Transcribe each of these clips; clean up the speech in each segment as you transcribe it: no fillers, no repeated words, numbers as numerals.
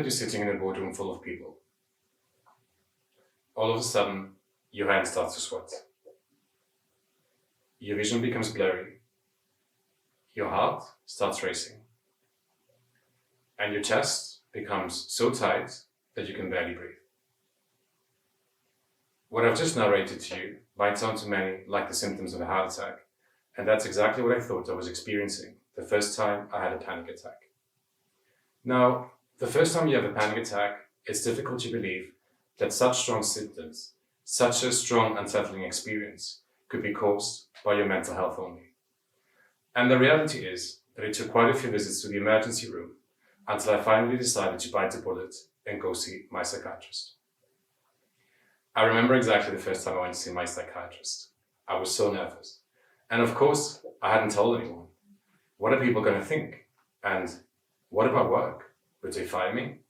that you're sitting in a boardroom full of people. All of a sudden, your hand starts to sweat. Your vision becomes blurry. Your heart starts racing. And your chest becomes so tight that you can barely breathe. What I've just narrated to you might sound to many like the symptoms of a heart attack, and that's exactly what I thought I was experiencing the first time I had a panic attack. Now, the first time you have a panic attack, it's difficult to believe that such strong symptoms, such a strong unsettling experience, could be caused by your mental health only. And the reality is that it took quite a few visits to the emergency room until I finally decided to bite the bullet and go see my psychiatrist. I remember exactly the first time I went to see my psychiatrist. I was so nervous. And of course, I hadn't told anyone. What are people going to think? And what about work? Would they fire me?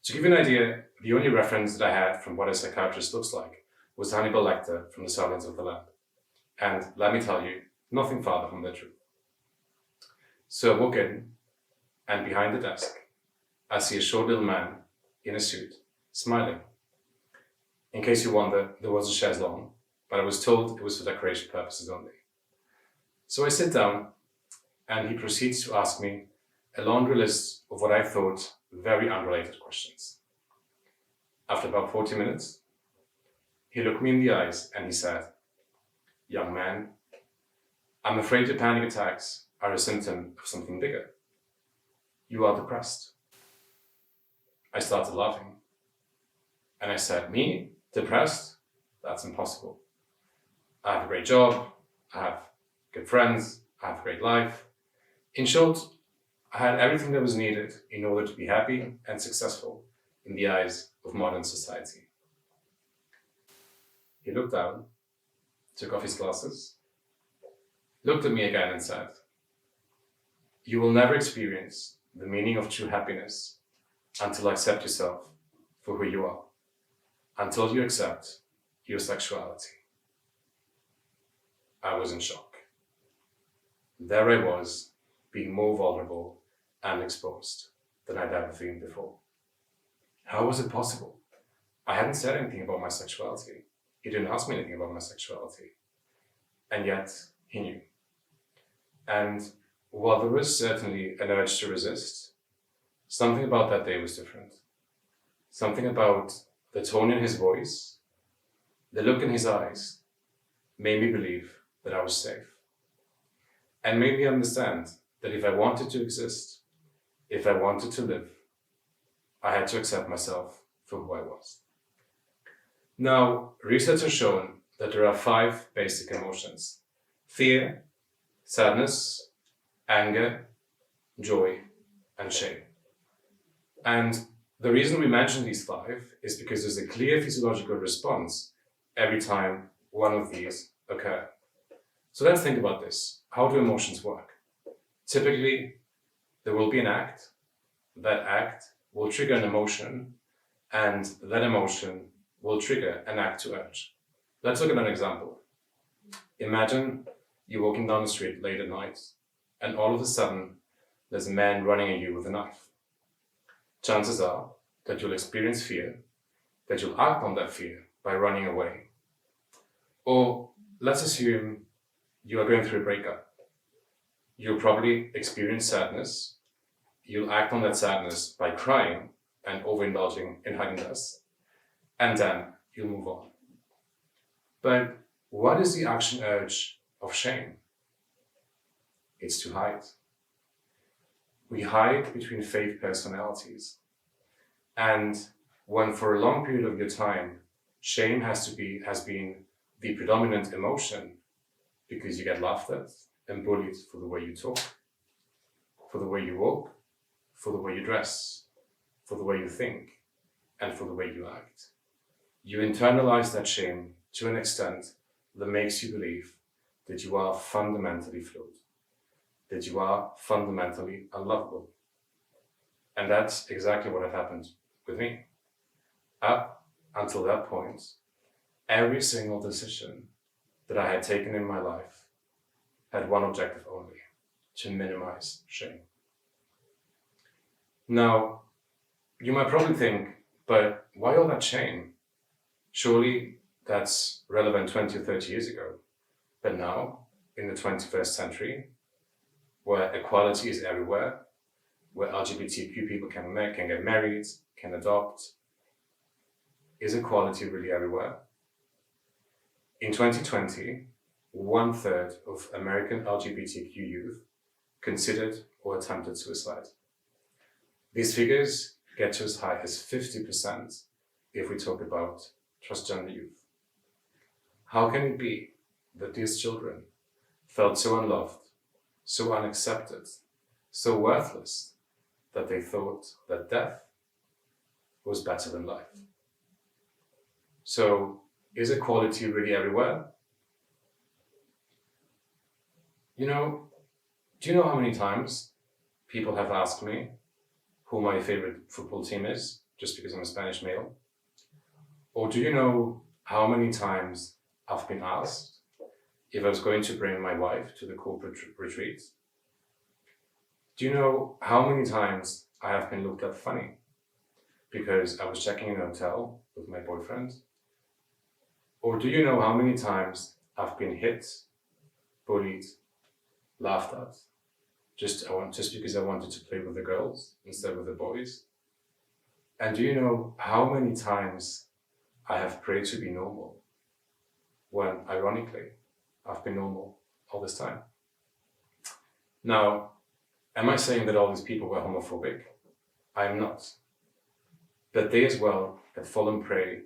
To give you an idea, the only reference that I had from what a psychiatrist looks like was Hannibal Lecter from the Silence of the Lamb. And let me tell you, nothing farther from the truth. So I walk in, and behind the desk, I see a short little man in a suit, smiling. In case you wonder, there was a chaise longue, but I was told it was for decoration purposes only. So I sit down, and he proceeds to ask me a laundry list of what I thought very unrelated questions. After about 40 minutes, he looked me in the eyes and he said, "Young man, I'm afraid your panic attacks are a symptom of something bigger. You are depressed." I started laughing. And I said, "Me? Depressed? That's impossible. I have a great job, I have good friends, I have a great life. In short, I had everything that was needed in order to be happy and successful in the eyes of modern society." He looked down, took off his glasses, looked at me again and said, "You will never experience the meaning of true happiness until you accept yourself for who you are, until you accept your sexuality." I was in shock. There I was, being more vulnerable and exposed than I'd ever been before. How was it possible? I hadn't said anything about my sexuality. He didn't ask me anything about my sexuality. And yet, he knew. And while there was certainly an urge to resist, something about that day was different. Something about the tone in his voice, the look in his eyes, made me believe that I was safe. And made me understand that if I wanted to exist, if I wanted to live, I had to accept myself for who I was. Now, research has shown that there are 5 basic emotions: fear, sadness, anger, joy, and shame. And the reason we mention these 5 is because there's a clear physiological response every time one of these occur. So let's think about this. How do emotions work? Typically, there will be an act. That act will trigger an emotion, and that emotion will trigger an act to urge. Let's look at an example. Imagine you're walking down the street late at night, and all of a sudden, there's a man running at you with a knife. Chances are that you'll experience fear, that you'll act on that fear by running away. Or let's assume you are going through a breakup. You'll probably experience sadness. You'll act on that sadness by crying and overindulging in Haagen-Dazs, and then you'll move on. But what is the action urge of shame? It's to hide. We hide between fake personalities. And when for a long period of your time, shame has been the predominant emotion because you get laughed at and bullied for the way you talk, for the way you walk, for the way you dress, for the way you think, and for the way you act. You internalize that shame to an extent that makes you believe that you are fundamentally flawed, that you are fundamentally unlovable. And that's exactly what had happened with me. Up until that point, every single decision that I had taken in my life had one objective only: to minimize shame. Now, You might probably think, but why all that shame? Surely that's relevant 20 or 30 years ago. But now, in the 21st century, where equality is everywhere, where LGBTQ people can get married, can adopt, is equality really everywhere? In 2020, 1/3 of American LGBTQ youth considered or attempted suicide. These figures get to as high as 50% if we talk about transgender youth. How can it be that these children felt so unloved, so unaccepted, so worthless that they thought that death was better than life? So, is equality really everywhere? Do you know how many times people have asked me who my favorite football team is, just because I'm a Spanish male? Or do you know how many times I've been asked if I was going to bring my wife to the corporate retreat? Do you know how many times I have been looked at funny because I was checking in a hotel with my boyfriend? Or do you know how many times I've been hit, bullied, laughed at, just because I wanted to play with the girls instead of the boys? And do you know how many times I have prayed to be normal when, ironically, I've been normal all this time? Now, am I saying that all these people were homophobic? I am not. But they as well had fallen prey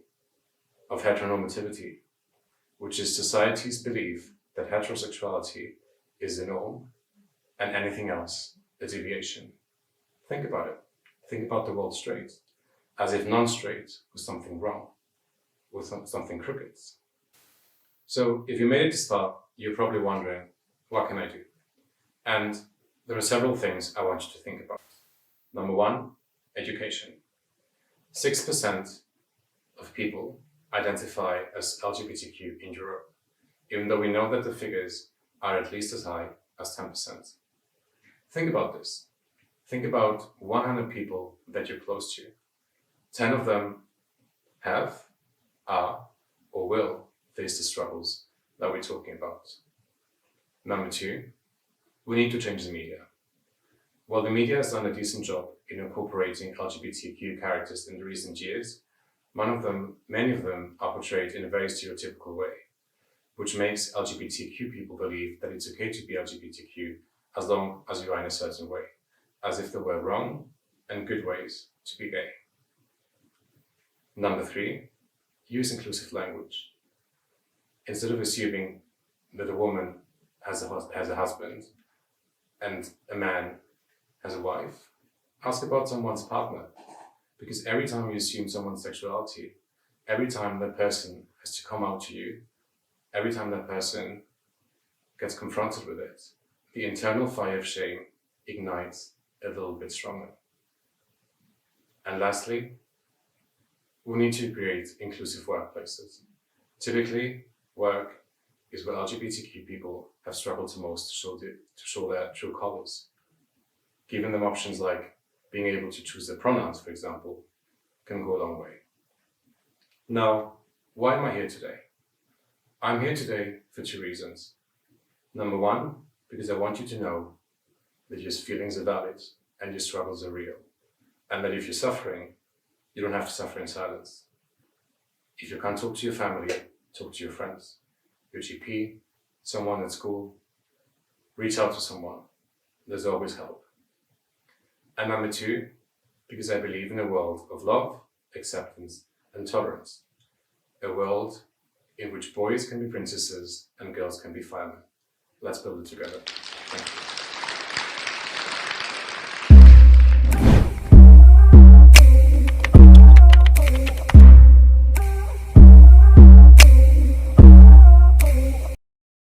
of heteronormativity, which is society's belief that heterosexuality is the norm and anything else a deviation. Think about it. Think about the word straight, as if non-straight was something wrong, was something crooked. So if you made it this far, you're probably wondering, what can I do? And there are several things I want you to think about. Number one, education. 6% of people identify as LGBTQ in Europe, even though we know that the figures are at least as high as 10%. Think about this. Think about 100 people that you're close to. 10 of them have, are, or will face the struggles that we're talking about. Number two, we need to change the media. While the media has done a decent job in incorporating LGBTQ characters in the recent years, many of them are portrayed in a very stereotypical way, which makes LGBTQ people believe that it's okay to be LGBTQ as long as you are in a certain way, as if there were wrong and good ways to be gay. Number three, use inclusive language. Instead of assuming that a woman has a husband and a man has a wife, ask about someone's partner. Because every time you assume someone's sexuality, every time that person has to come out to you, every time that person gets confronted with it, the internal fire of shame ignites a little bit stronger. And lastly, we need to create inclusive workplaces. Typically, work is where LGBTQ people have struggled the most to show their true colors. Giving them options like being able to choose their pronouns, for example, can go a long way. Now, why am I here today? I'm here today for two reasons. Number one, because I want you to know that your feelings are valid and your struggles are real. And that if you're suffering, you don't have to suffer in silence. If you can't talk to your family, talk to your friends, your GP, someone at school, reach out to someone. There's always help. And number two, because I believe in a world of love, acceptance, and tolerance. A world in which boys can be princesses and girls can be firemen. Let's build it together. Thank you.